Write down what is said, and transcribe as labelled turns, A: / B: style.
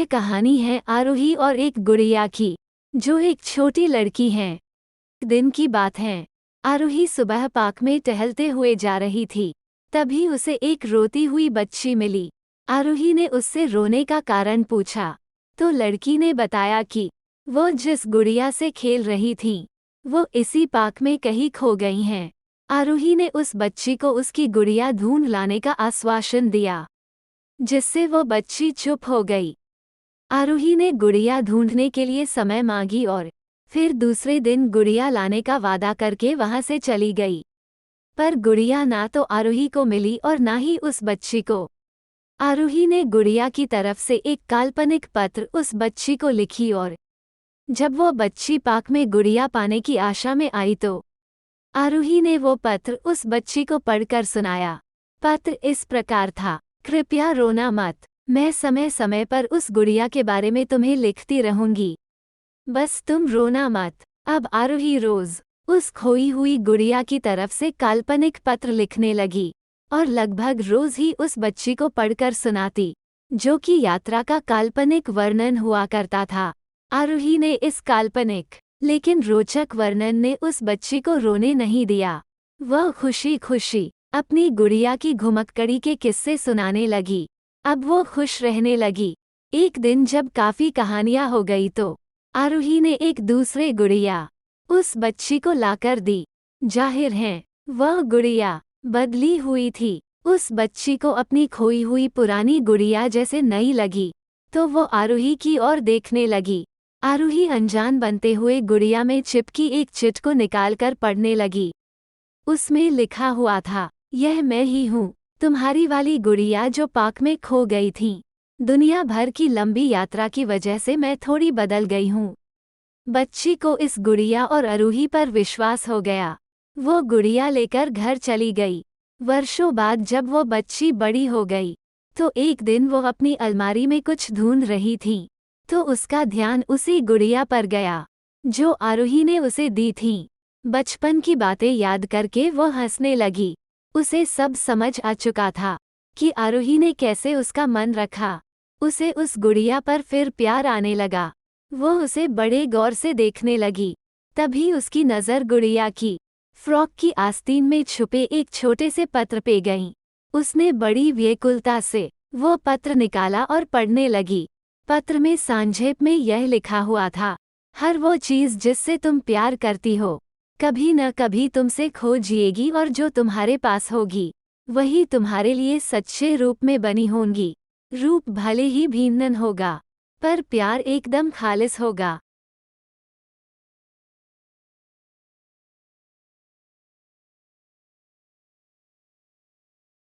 A: यह कहानी है आरोही और एक गुड़िया की, जो एक छोटी लड़की है। एक दिन की बात है। आरोही सुबह पार्क में टहलते हुए जा रही थी। तभी उसे एक रोती हुई बच्ची मिली। आरोही ने उससे रोने का कारण पूछा, तो लड़की ने बताया कि वो जिस गुड़िया से खेल रही थी, वो इसी पार्क में कहीं खो गई हैं। आरोही ने उस बच्ची को उसकी गुड़िया ढूंढ लाने का आश्वासन दिया, जिससे वो बच्ची चुप हो गई। आरोही ने गुड़िया ढूंढने के लिए समय मांगी और फिर दूसरे दिन गुड़िया लाने का वादा करके वहां से चली गई। पर गुड़िया ना तो आरोही को मिली और ना ही उस बच्ची को। आरोही ने गुड़िया की तरफ से एक काल्पनिक पत्र उस बच्ची को लिखी और जब वो बच्ची पार्क में गुड़िया पाने की आशा में आई तो आरोही ने वो पत्र उस बच्ची को पढ़कर सुनाया। पत्र इस प्रकार था, कृपया रोना मत, मैं समय समय पर उस गुड़िया के बारे में तुम्हें लिखती रहूंगी, बस तुम रोना मत। अब आरोही रोज उस खोई हुई गुड़िया की तरफ से काल्पनिक पत्र लिखने लगी और लगभग रोज ही उस बच्ची को पढ़कर सुनाती, जो कि यात्रा का काल्पनिक वर्णन हुआ करता था। आरोही ने इस काल्पनिक लेकिन रोचक वर्णन ने उस बच्ची को रोने नहीं दिया। वह खुशी खुशी अपनी गुड़िया की घुमक्कड़ी के किस्से सुनाने लगी। अब वो खुश रहने लगी। एक दिन जब काफी कहानियां हो गई तो आरोही ने एक दूसरे गुड़िया उस बच्ची को लाकर दी। जाहिर है वह गुड़िया बदली हुई थी। उस बच्ची को अपनी खोई हुई पुरानी गुड़िया जैसे नई लगी, तो वो आरोही की ओर देखने लगी। आरोही अनजान बनते हुए गुड़िया में चिपकी एक चिट को निकालकर पढ़ने लगी। उसमें लिखा हुआ था, यह मैं ही हूँ, तुम्हारी वाली गुड़िया जो पार्क में खो गई थी। दुनिया भर की लंबी यात्रा की वजह से मैं थोड़ी बदल गई हूँ। बच्ची को इस गुड़िया और आरोही पर विश्वास हो गया। वो गुड़िया लेकर घर चली गई। वर्षों बाद जब वो बच्ची बड़ी हो गई, तो एक दिन वो अपनी अलमारी में कुछ ढूंढ रही थी, तो उसका ध्यान उसी गुड़िया पर गया, जो आरोही ने उसे दी थी। बचपन की बातें याद करके वो हंसने लगी। उसे सब समझ आ चुका था कि आरोही ने कैसे उसका मन रखा। उसे उस गुड़िया पर फिर प्यार आने लगा। वो उसे बड़े गौर से देखने लगी। तभी उसकी नज़र गुड़िया की फ्रॉक की आस्तीन में छुपे एक छोटे से पत्र पे गई। उसने बड़ी व्याकुलता से वो पत्र निकाला और पढ़ने लगी। पत्र में संक्षेप में यह लिखा हुआ था, हर वो चीज़ जिससे तुम प्यार करती हो, कभी न कभी तुमसे खो जिएगी, और जो तुम्हारे पास होगी वही तुम्हारे लिए सच्चे रूप में बनी होंगी। रूप भले ही भिन्न होगा, पर प्यार एकदम खालिस होगा।